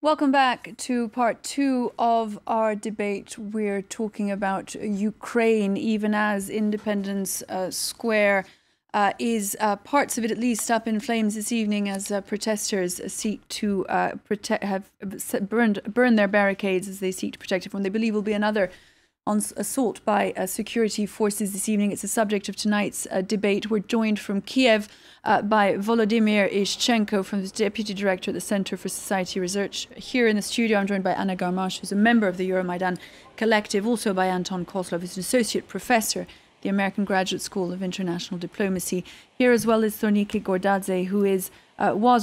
Welcome back to part two of our debate. We're talking about Ukraine, even as Independence Square is parts of it at least up in flames this evening as protesters seek to burn their barricades as they seek to protect everyone. They believe will be another assault by security forces this evening. It's the subject of tonight's debate. We're joined from Kiev by Volodymyr ISHCHENKO, from the Deputy Director at the Center for Society Research. Here in the studio, I'm joined by Anna GARMASH, who's a member of the Euro-Maidan collective, also by Anton, who's an Associate Professor at the American Graduate School of International Diplomacy. Here as well is Thornike, who was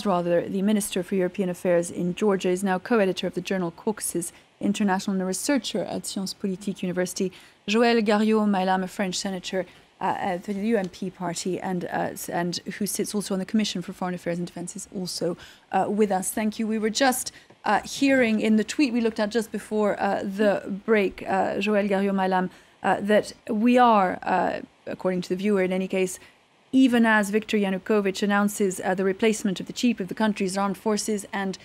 the Minister for European Affairs in Georgia, is now co-editor of the journal Caucasus International and a researcher at Sciences Politiques University. Joelle, MAYLAM, a French senator for the UMP party and who sits also on the Commission for Foreign Affairs and Defence, is also with us. Thank you. We were just hearing in the tweet we looked at just before the break, Joelle, MAYLAM, that we are, according to the viewer in any case, even as Viktor Yanukovych announces the replacement of the chief of the country's armed forces and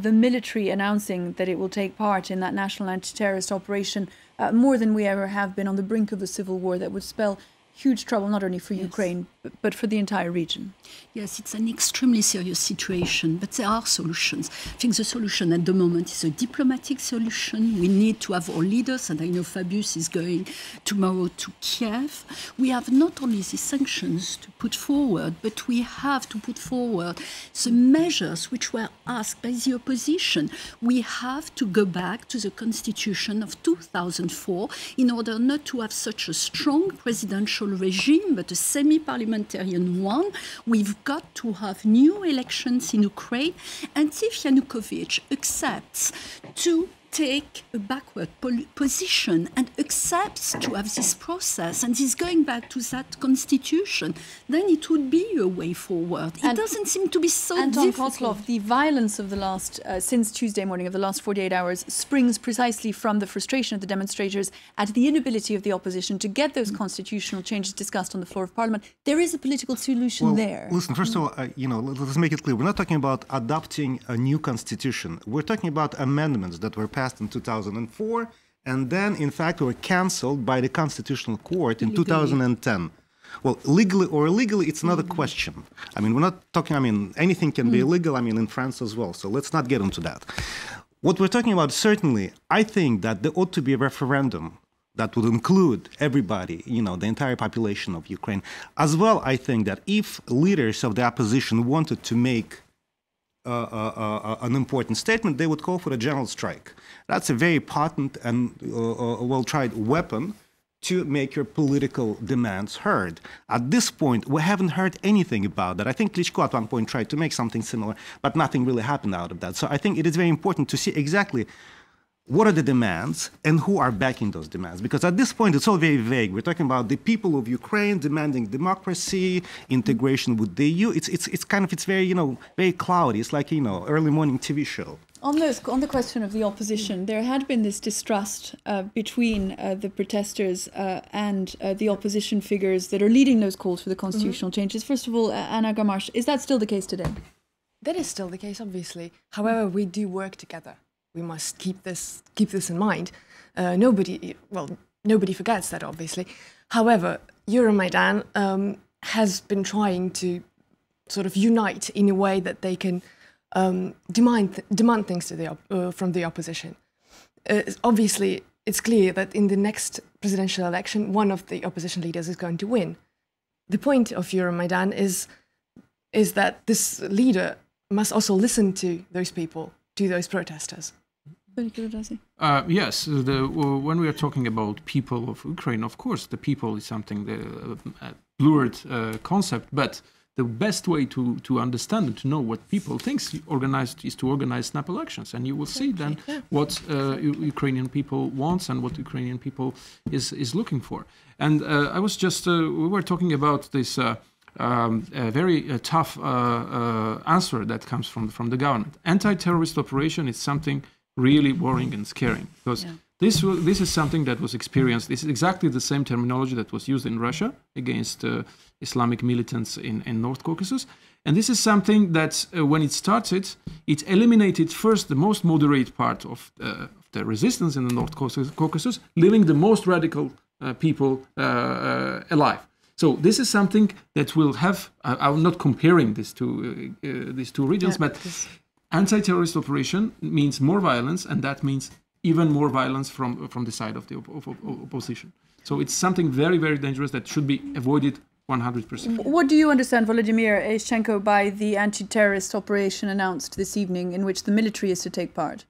the military announcing that it will take part in that national anti-terrorist operation, more than we ever have been, on the brink of a civil war that would spell huge trouble not only for Ukraine, but for the entire region. Yes, it's an extremely serious situation, but there are solutions. I think the solution at the moment is a diplomatic solution. We need to have our leaders, and I know Fabius is going tomorrow to Kiev. We have not only the sanctions to put forward, but we have to put forward the measures which were asked by the opposition. We have to go back to the constitution of 2004 in order not to have such a strong presidential regime, but a semi-parliamentarian one. We've got to have new elections in Ukraine. And if Yanukovych accepts to take a backward position and accepts to have this process and is going back to that constitution, then it would be a way forward. It doesn't seem to be so difficult. KOSLOV, the violence of the last, since Tuesday morning, of the last 48 hours, springs precisely from the frustration of the demonstrators at the inability of the opposition to get those constitutional changes discussed on the floor of Parliament. There is a political solution there. Listen, first of all, let's make it clear. We're not talking about adopting a new constitution. We're talking about amendments that were passed in 2004, and then, in fact, were cancelled by the Constitutional Court in 2010. Well, legally or illegally, it's another question. I mean, we're not talking, anything can be illegal, in France as well, so let's not get into that. What we're talking about, certainly, I think that there ought to be a referendum that would include everybody, the entire population of Ukraine. As well, I think that if leaders of the opposition wanted to make an important statement, they would call for a general strike. That's a very potent and well-tried weapon to make your political demands heard. At this point, we haven't heard anything about that. I think Klitschko at one point tried to make something similar, but nothing really happened out of that. So I think it is very important to see exactly what are the demands and who are backing those demands? Because at this point, it's all very vague. We're talking about the people of Ukraine demanding democracy, integration with the EU. It's very, very cloudy. It's like, early morning TV show. On the question of the opposition, there had been this distrust between the protesters and the opposition figures that are leading those calls for the constitutional changes. First of all, Anna GARMASH, is that still the case today? That is still the case, obviously. However, we do work together. We must keep this in mind. Nobody forgets that, obviously. However, Euro-Maidan has been trying to sort of unite in a way that they can demand things from the opposition. Obviously, it's clear that in the next presidential election, one of the opposition leaders is going to win. The point of Euro-Maidan is that this leader must also listen to those people, to those protesters. Yes, when we are talking about people of Ukraine, of course, the people is something, a blurred concept, but the best way to understand and to know what people think is to organize snap elections. And you will see then what Ukrainian people wants and what Ukrainian people is looking for. And I was just, we were talking about this very tough answer that comes from the government. Anti-terrorist operation is something really worrying and scaring, because this is something that was experienced. This is exactly the same terminology that was used in Russia against Islamic militants in North Caucasus. And this is something that when it started, it eliminated first the most moderate part of the resistance in the North Caucasus, leaving the most radical people alive. So this is something that will have, I'm not comparing these two regions, but anti-terrorist operation means more violence, and that means even more violence from the side of the opposition. So it's something very, very dangerous that should be avoided 100%. What do you understand, Volodymyr ISHCHENKO, by the anti-terrorist operation announced this evening in which the military is to take part?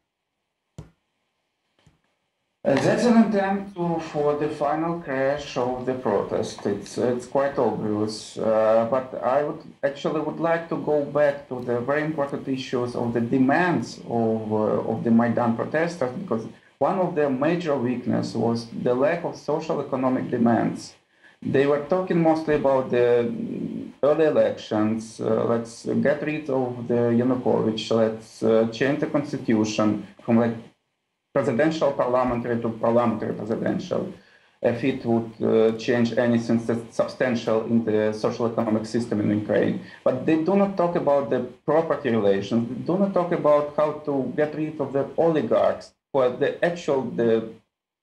That's an attempt for the final crash of the protest. It's quite obvious, but I would like to go back to the very important issues of the demands of the Maidan protesters, because one of their major weaknesses was the lack of social economic demands. They were talking mostly about the early elections. Let's get rid of the Yanukovych. Let's change the constitution from like presidential parliamentary to parliamentary presidential, if it would change anything substantial in the social economic system in Ukraine. But they do not talk about the property relations. They do not talk about how to get rid of the oligarchs, who are the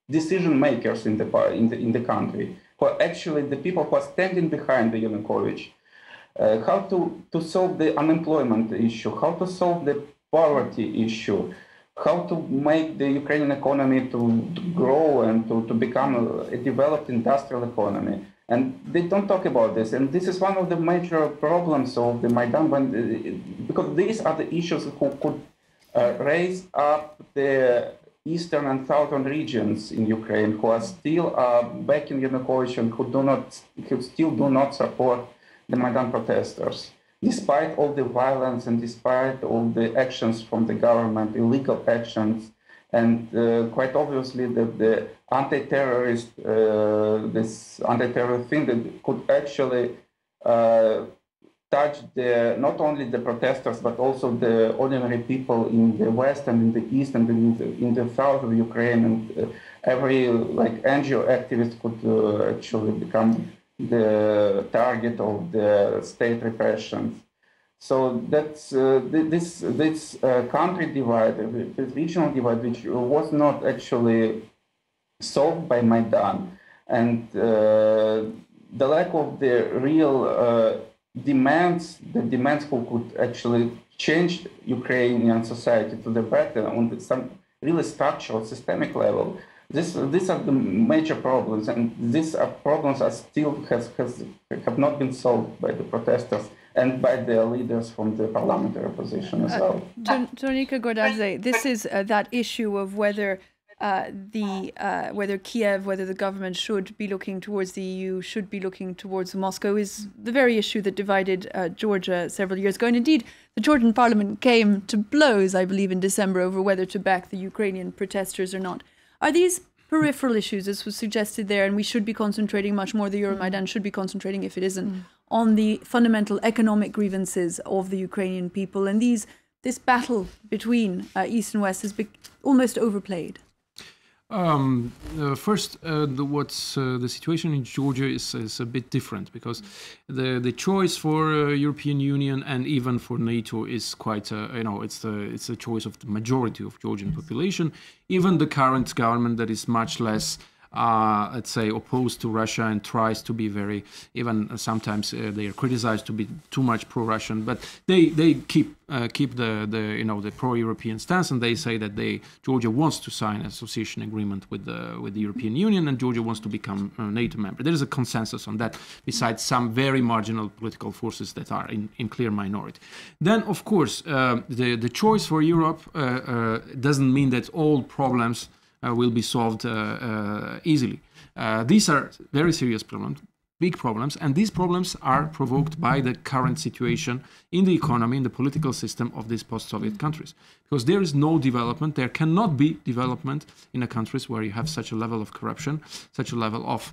decision makers in the country, who are actually the people who are standing behind the Yanukovych. How to solve the unemployment issue, how to solve the poverty issue, how to make the Ukrainian economy to grow and to become a developed industrial economy. And they don't talk about this. And this is one of the major problems of the Maidan, because these are the issues who could raise up the eastern and southern regions in Ukraine, who are still backing Yanukovych and who still do not support the Maidan protesters. Despite all the violence and despite all the actions from the government, illegal actions, and quite obviously the anti-terrorist, this anti-terrorist thing that could actually touch not only the protesters, but also the ordinary people in the west and in the east and in the south of Ukraine. And every NGO activist could actually become the target of the state repressions. So that's this country divide, this regional divide, which was not actually solved by Maidan, and the lack of the real demands, the demands who could actually change Ukrainian society to the better on some really structural, systemic level. These are the major problems, and these problems are still have not been solved by the protesters and by the leaders from the parliamentary opposition as well. Thornike, GORDAZE, this is that issue of whether whether Kiev, whether the government should be looking towards the EU, should be looking towards Moscow, is the very issue that divided Georgia several years ago. And indeed, the Georgian parliament came to blows, I believe, in December over whether to back the Ukrainian protesters or not. Are these peripheral issues, as was suggested there, and we should be concentrating much more, the Euro-Maidan should be concentrating, if it isn't, on the fundamental economic grievances of the Ukrainian people, and this battle between East and West has been almost overplayed? First, the situation in Georgia is a bit different, because the choice for European Union and even for NATO is quite it's a choice of the majority of Georgian population. Even the current government that is much less let's say, opposed to Russia and tries to be very, even sometimes they are criticized to be too much pro-Russian, but they keep the pro-European stance, and they say that Georgia wants to sign an association agreement with the European Union, and Georgia wants to become a NATO member. There is a consensus on that, besides some very marginal political forces that are in clear minority. Then, of course, the choice for Europe doesn't mean that all problems will be solved easily. These are very serious problems, big problems, and these problems are provoked by the current situation in the economy, in the political system of these post-Soviet countries. Because there is no development, there cannot be development in countries where you have such a level of corruption, such a level of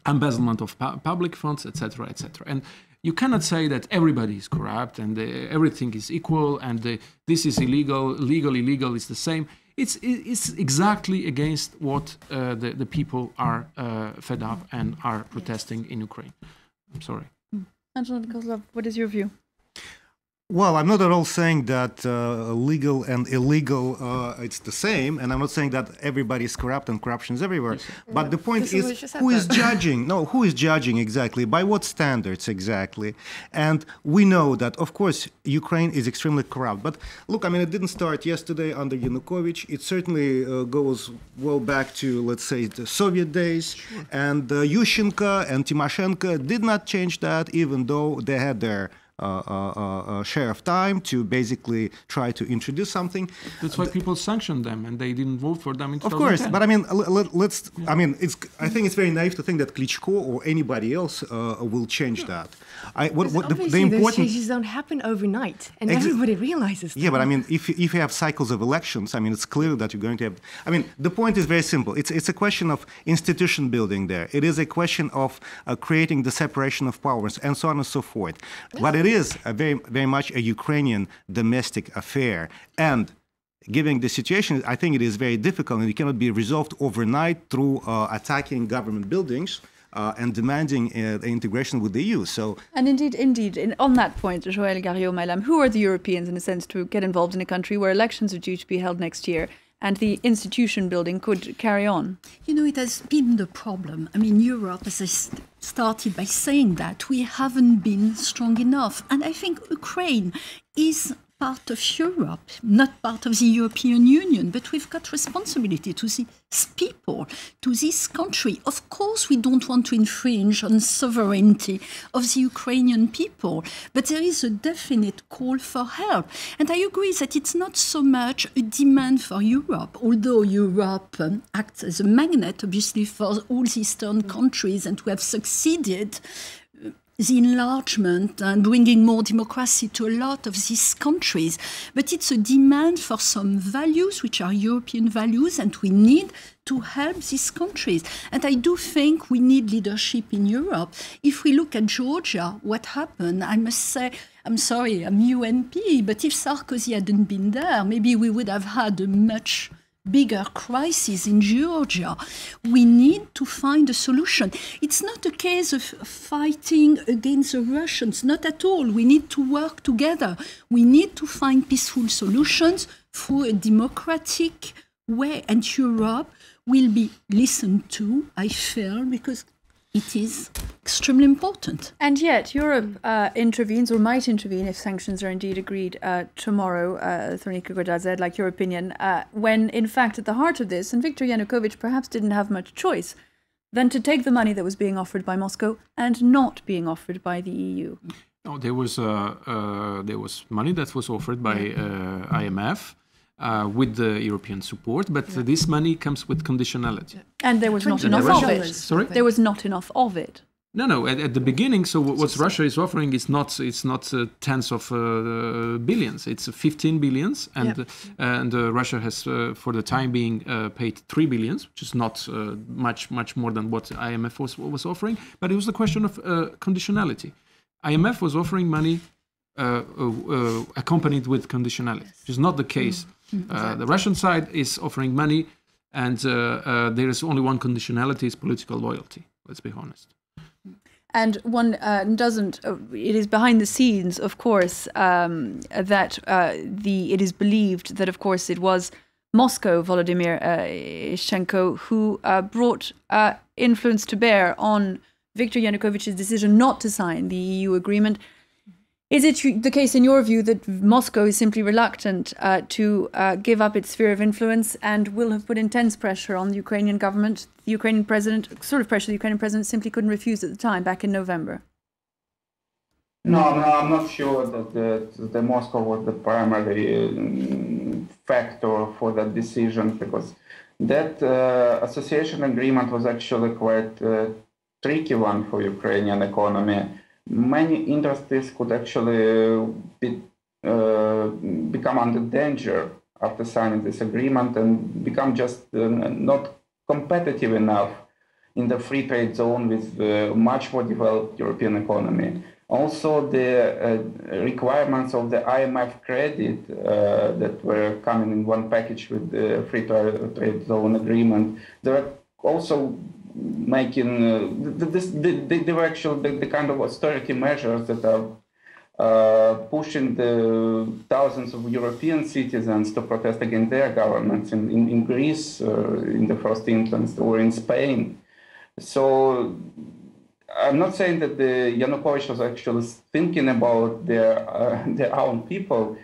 embezzlement of public funds, etc., etc. And you cannot say that everybody is corrupt and everything is equal and this is illegal, illegal is the same. It's exactly against what the people are fed up and are protesting in Ukraine. I'm sorry. Anton, KOSLOV, what is your view? Well, I'm not at all saying that legal and illegal, it's the same. And I'm not saying that everybody is corrupt and corruption is everywhere. But the point is, who is judging? No, who is judging exactly? By what standards exactly? And we know that, of course, Ukraine is extremely corrupt. But look, I mean, it didn't start yesterday under Yanukovych. It certainly goes well back to, let's say, the Soviet days. Sure. And Yushchenko and Tymoshenko did not change that, even though they had their share of time to basically try to introduce something. That's why people sanctioned them and they didn't vote for them in 2010. Of course, but I mean, let's. I mean, I think it's very naive to think that Klitschko or anybody else will change that. The important changes don't happen overnight, and everybody realizes that. Yeah, but I mean, if you have cycles of elections, I mean, it's clear that you're going to have. I mean, the point is very simple. It's a question of institution building there. It is a question of creating the separation of powers and so on and so forth. But it is very much a Ukrainian domestic affair, and given the situation, I think it is very difficult, and it cannot be resolved overnight through attacking government buildings and demanding the integration with the EU. So, and indeed, on that point, Joelle, GARRIAUD, MAYLAM, who are the Europeans, in a sense, to get involved in a country where elections are due to be held next year? And the institution building could carry on. You know, it has been the problem. I mean, Europe, as I started by saying that, we haven't been strong enough. And I think Ukraine is part of Europe, not part of the European Union, but we've got responsibility to these people, to this country. Of course, we don't want to infringe on sovereignty of the Ukrainian people, but there is a definite call for help. And I agree that it's not so much a demand for Europe, although Europe acts as a magnet, obviously, for all the Eastern countries, and we have succeeded the enlargement and bringing more democracy to a lot of these countries. But it's a demand for some values, which are European values, and we need to help these countries. And I do think we need leadership in Europe. If we look at Georgia, what happened, I must say, I'm sorry, I'm UNP, but if Sarkozy hadn't been there, maybe we would have had a much bigger crisis in Georgia. We need to find a solution. It's not a case of fighting against the Russians, not at all. We need to work together. We need to find peaceful solutions through a democratic way, and Europe will be listened to, I feel, because it is extremely important. And yet, Europe intervenes, or might intervene, if sanctions are indeed agreed tomorrow, Thornike, GORDAZE, I'd like your opinion, when, in fact, at the heart of this, and Viktor Yanukovych perhaps didn't have much choice than to take the money that was being offered by Moscow and not being offered by the EU. No, there was money that was offered by IMF, with the European support, but this money comes with conditionality. And there was not enough of it. Sorry? There was not enough of it. No. At the beginning, so what Russia is offering is not tens of billions. It's 15 billions, and Russia has, for the time being, paid 3 billions, which is not much more than what IMF was offering. But it was the question of conditionality. IMF was offering money accompanied with conditionality, which is not the case. The Russian side is offering money, and there is only one conditionality: is political loyalty. Let's be honest. And one doesn't. It is behind the scenes, of course, that it is believed that, of course, it was Moscow, Volodymyr ISHCHENKO, who brought influence to bear on Viktor Yanukovych's decision not to sign the EU agreement. Is it the case, in your view, that Moscow is simply reluctant to give up its sphere of influence and will have put intense pressure on the Ukrainian government? The Ukrainian president, sort of pressure the Ukrainian president simply couldn't refuse at the time, back in November. No, I'm not sure that the Moscow was the primary factor for that decision, because that association agreement was actually quite a tricky one for Ukrainian economy. Many industries could actually become under danger after signing this agreement and become just not competitive enough in the free trade zone with the much more developed European economy. Also, the requirements of the IMF credit that were coming in one package with the free trade zone agreement, they were also making they were actually the kind of austerity measures that are pushing the thousands of European citizens to protest against their governments in Greece in the first instance, or in Spain. So I'm not saying that the Yanukovych was actually thinking about their own people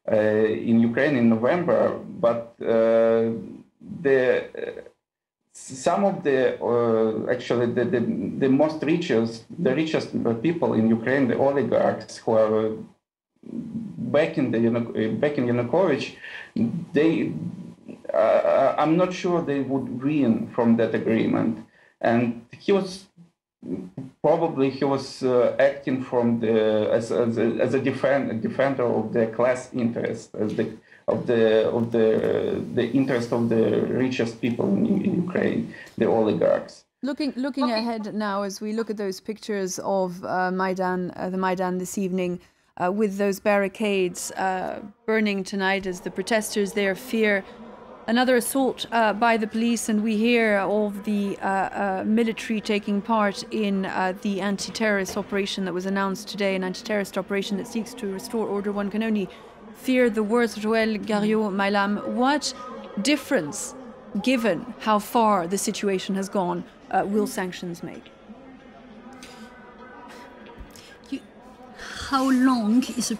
in Ukraine in November, but some of the actually the richest people in Ukraine, the oligarchs who are backing Yanukovych, I'm not sure they would win from that agreement, and he was acting from as a defender of the class interest, of the interest of the richest people in Ukraine, the oligarchs. Looking ahead now, as we look at those pictures of the Maidan this evening, with those barricades burning tonight as the protesters there fear another assault by the police, and we hear of the military taking part in the anti-terrorist operation that was announced today, an anti-terrorist operation that seeks to restore order. One can only fear the worst. Joelle, GARRIAUD, MAYLAM, what difference, given how far the situation has gone, will sanctions make? How long is a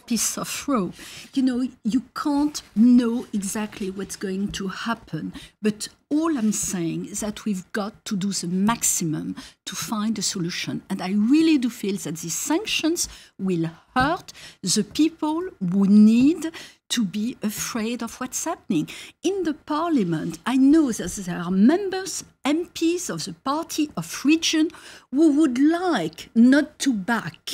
piece of rope? You know, you can't know exactly what's going to happen, but all I'm saying is that we've got to do the maximum to find a solution. And I really do feel that these sanctions will hurt the people who need to be afraid of what's happening. In the parliament, I know that there are members, MPs of the party of Creedon who would like not to back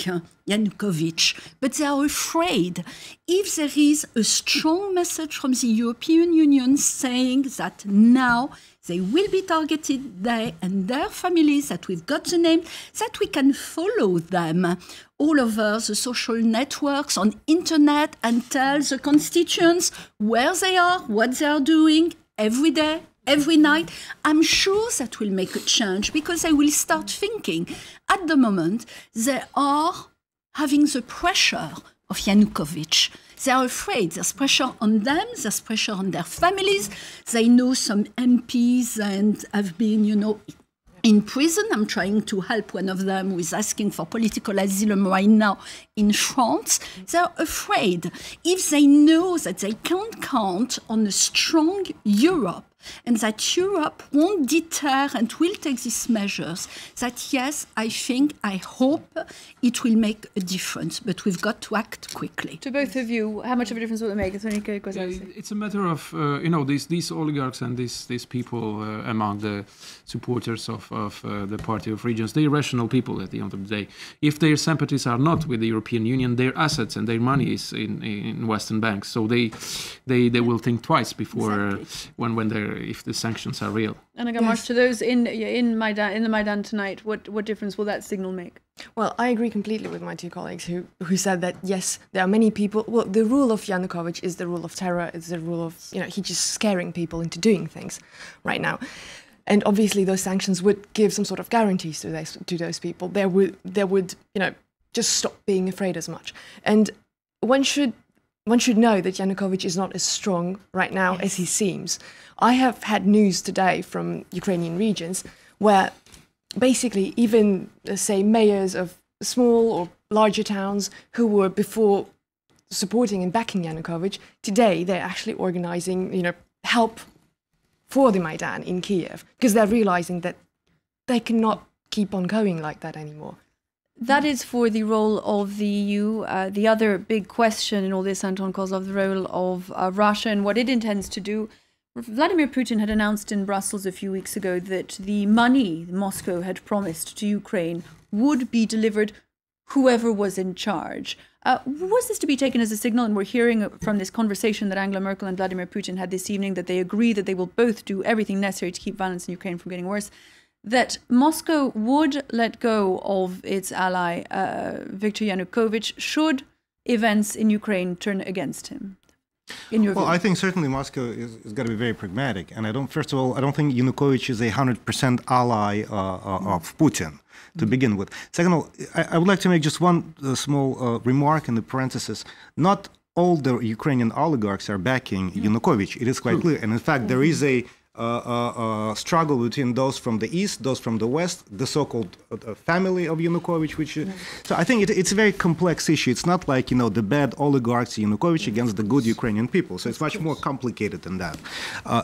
Yanukovych, but they are afraid. If there is a strong message from the European Union saying that now they will be targeted, they and their families, that we've got the name, that we can follow them all over the social networks, on internet, and tell the constituents where they are, what they are doing every day, every night. I'm sure that will make a change, because they will start thinking. At the moment, they are having the pressure of Yanukovych. They are afraid. There's pressure on them. There's pressure on their families. They know some MPs and have been, you know, in prison. I'm trying to help one of them who is asking for political asylum right now in France. They're afraid. If they know that they can't count on a strong Europe, and that Europe won't deter and will take these measures, that yes, I hope it will make a difference, but we've got to act quickly. To both of you, how much of a difference will it make? It's a matter of, these oligarchs and these people among the supporters of the Party of Regions, they're rational people at the end of the day. If their sympathies are not with the European Union, their assets and their money is in Western banks. So they will think twice before if the sanctions are real. And GARMASH, to those in the Maidan tonight, what difference will that signal make? Well, I agree completely with my two colleagues who said that, yes, there are many people. Well, the rule of Yanukovych is the rule of terror. It's the rule of, he's just scaring people into doing things right now. And obviously those sanctions would give some sort of guarantees to those people. They would just stop being afraid as much. And one should know that Yanukovych is not as strong right now as he seems. I have had news today from Ukrainian regions where basically even, say, mayors of small or larger towns who were before supporting and backing Yanukovych, today they're actually organizing, help for the Maidan in Kiev, because they're realizing that they cannot keep on going like that anymore. That is for the role of the EU. The other big question in all this, Anton KOSLOV, the role of Russia and what it intends to do. Vladimir Putin had announced in Brussels a few weeks ago that the money Moscow had promised to Ukraine would be delivered whoever was in charge. Was this to be taken as a signal, and we're hearing from this conversation that Angela Merkel and Vladimir Putin had this evening, that they agree that they will both do everything necessary to keep violence in Ukraine from getting worse, that Moscow would let go of its ally, Viktor Yanukovych, should events in Ukraine turn against him? in your view? Well, I think certainly Moscow is got to be very pragmatic. And first of all, I don't think Yanukovych is a 100% ally of Putin to begin with. Second of all, I would like to make just one small remark in the parenthesis. Not all the Ukrainian oligarchs are backing Yanukovych. It is quite clear. And in fact, there is a struggle between those from the east, those from the west, the so-called family of Yanukovych. So I think it's a very complex issue. It's not like, the bad oligarchs Yanukovych against the good Ukrainian people. So it's much more complicated than that.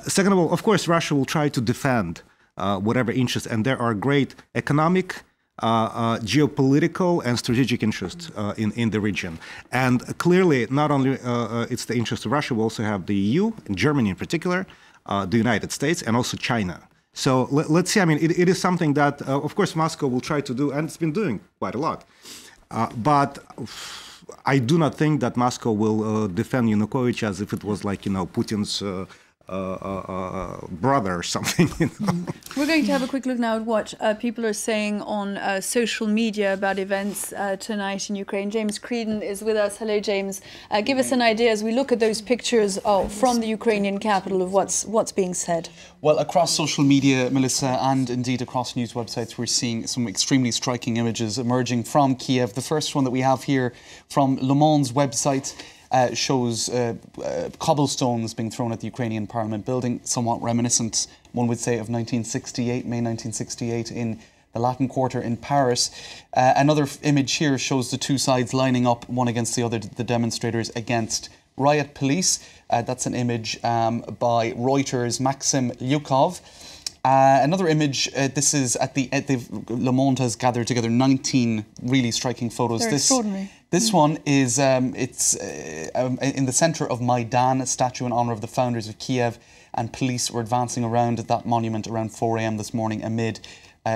Second of all, of course, Russia will try to defend whatever interests, and there are great economic, geopolitical and strategic interests in the region. And clearly, not only it's the interest of Russia, we also have the EU, and Germany in particular, the United States, and also China. So let's see. I mean, it is something that, of course, Moscow will try to do, and it's been doing quite a lot. But I do not think that Moscow will defend Yanukovych as if it was like, Putin's brother or something. We're going to have a quick look now at what people are saying on social media about events tonight in Ukraine. James Creedon is with us. Hello, James. Give us an idea as we look at those pictures from the Ukrainian capital of what's being said. Well, across social media, Melissa, and indeed across news websites, we're seeing some extremely striking images emerging from Kiev. The first one that we have here from Le Monde's website shows cobblestones being thrown at the Ukrainian Parliament building, somewhat reminiscent, one would say, of 1968, May 1968 in the Latin Quarter in Paris. Another image here shows the two sides lining up, one against the other, the demonstrators against riot police. That's an image by Reuters' Maxim Lyukov. Another image, this is at Le Monde has gathered together 19 really striking photos. They're extraordinary. This one is, it's in the centre of Maidan, a statue in honour of the founders of Kiev, and police were advancing around that monument around 4 a.m. this morning amid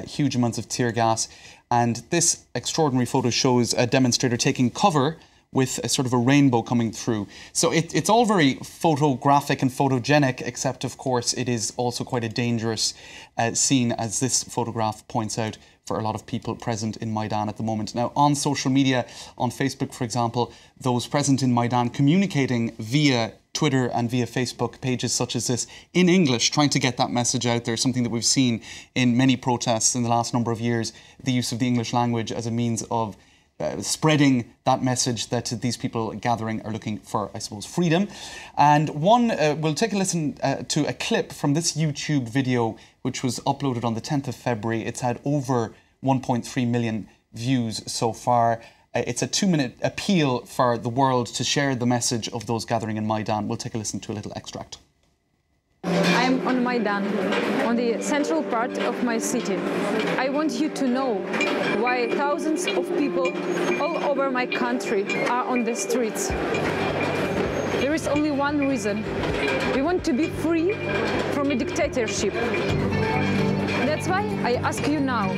huge amounts of tear gas. And this extraordinary photo shows a demonstrator taking cover with a sort of a rainbow coming through. So it's all very photographic and photogenic, except of course it is also quite a dangerous scene, as this photograph points out, for a lot of people present in Maidan at the moment. Now, on social media, on Facebook, for example, those present in Maidan communicating via Twitter and via Facebook pages such as this in English, trying to get that message out there, something that we've seen in many protests in the last number of years, the use of the English language as a means of spreading that message that these people gathering are looking for, I suppose, freedom. And we'll take a listen to a clip from this YouTube video, which was uploaded on the 10th of February. It's had over 1.3 million views so far. It's a 2-minute appeal for the world to share the message of those gathering in Maidan. We'll take a listen to a little extract. I'm on Maidan, on the central part of my city. I want you to know why thousands of people all over my country are on the streets. There is only one reason. We want to be free from a dictatorship. That's why I ask you now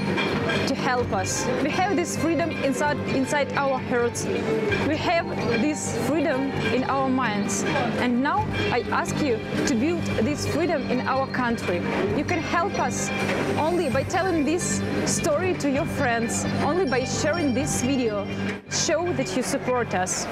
to help us. We have this freedom inside our hearts. We have this freedom in our minds. And now I ask you to build this freedom in our country. You can help us only by telling this story to your friends, only by sharing this video. Show that you support us.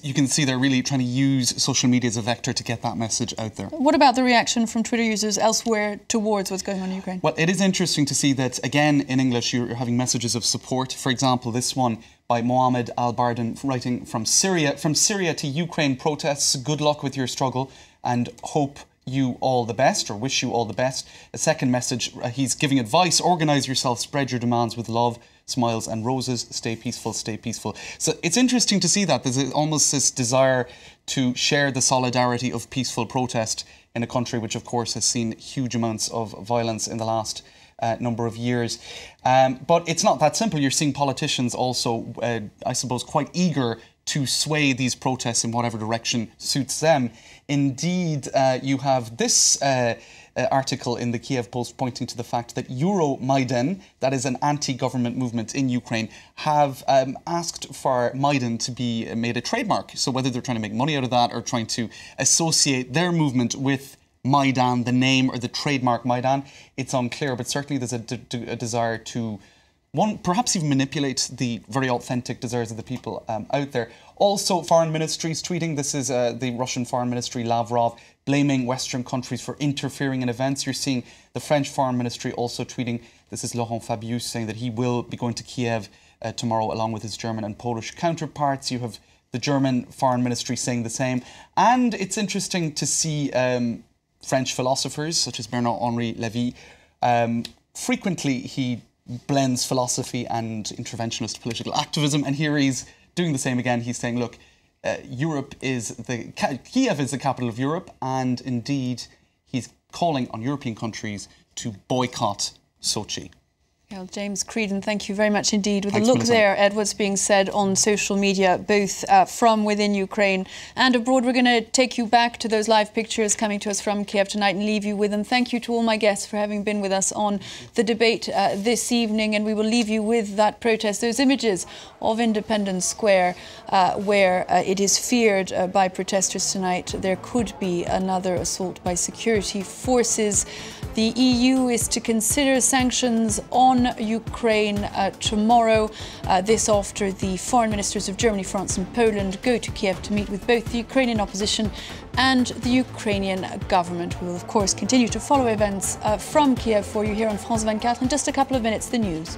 You can see they're really trying to use social media as a vector to get that message out there. What about the reaction from Twitter users elsewhere towards what's going on in Ukraine? Well, it is interesting to see that, again, in English, you're having messages of support. For example, this one by Mohammed Al-Bardan, writing from Syria to Ukraine protests. Good luck with your struggle and hope you all the best, or wish you all the best. A second message, he's giving advice: organise yourself, spread your demands with love, smiles and roses, stay peaceful, stay peaceful. So it's interesting to see that there's almost this desire to share the solidarity of peaceful protest in a country which of course has seen huge amounts of violence in the last number of years. But it's not that simple. You're seeing politicians also, I suppose, quite eager to sway these protests in whatever direction suits them. Indeed, you have this article in the Kiev Post pointing to the fact that Euro-Maidan, that is an anti-government movement in Ukraine, have asked for Maidan to be made a trademark. So whether they're trying to make money out of that or trying to associate their movement with Maidan, the name or the trademark Maidan, it's unclear. But certainly there's a desire to one, perhaps even manipulate the very authentic desires of the people out there. Also, foreign ministries tweeting. This is the Russian Foreign Ministry, Lavrov, blaming Western countries for interfering in events. You're seeing the French Foreign Ministry also tweeting. This is Laurent Fabius saying that he will be going to Kiev tomorrow along with his German and Polish counterparts. You have the German Foreign Ministry saying the same. And it's interesting to see French philosophers such as Bernard-Henri Lévy. Frequently he blends philosophy and interventionist political activism, and here he's doing the same again. He's saying, look, Kiev is the capital of Europe, and indeed he's calling on European countries to boycott Sochi. Well, James Creedon, thank you very much indeed. With Thanks, a look Melissa. there at what's being said on social media, both from within Ukraine and abroad. We're going to take you back to those live pictures coming to us from Kiev tonight and leave you with them. Thank you to all my guests for having been with us on the debate this evening. And we will leave you with that protest, those images of Independence Square, where it is feared by protesters tonight there could be another assault by security forces. The EU is to consider sanctions on Ukraine tomorrow. This after the foreign ministers of Germany, France and Poland go to Kiev to meet with both the Ukrainian opposition and the Ukrainian government. We will, of course, continue to follow events from Kiev for you here on France 24 in just a couple of minutes. The news.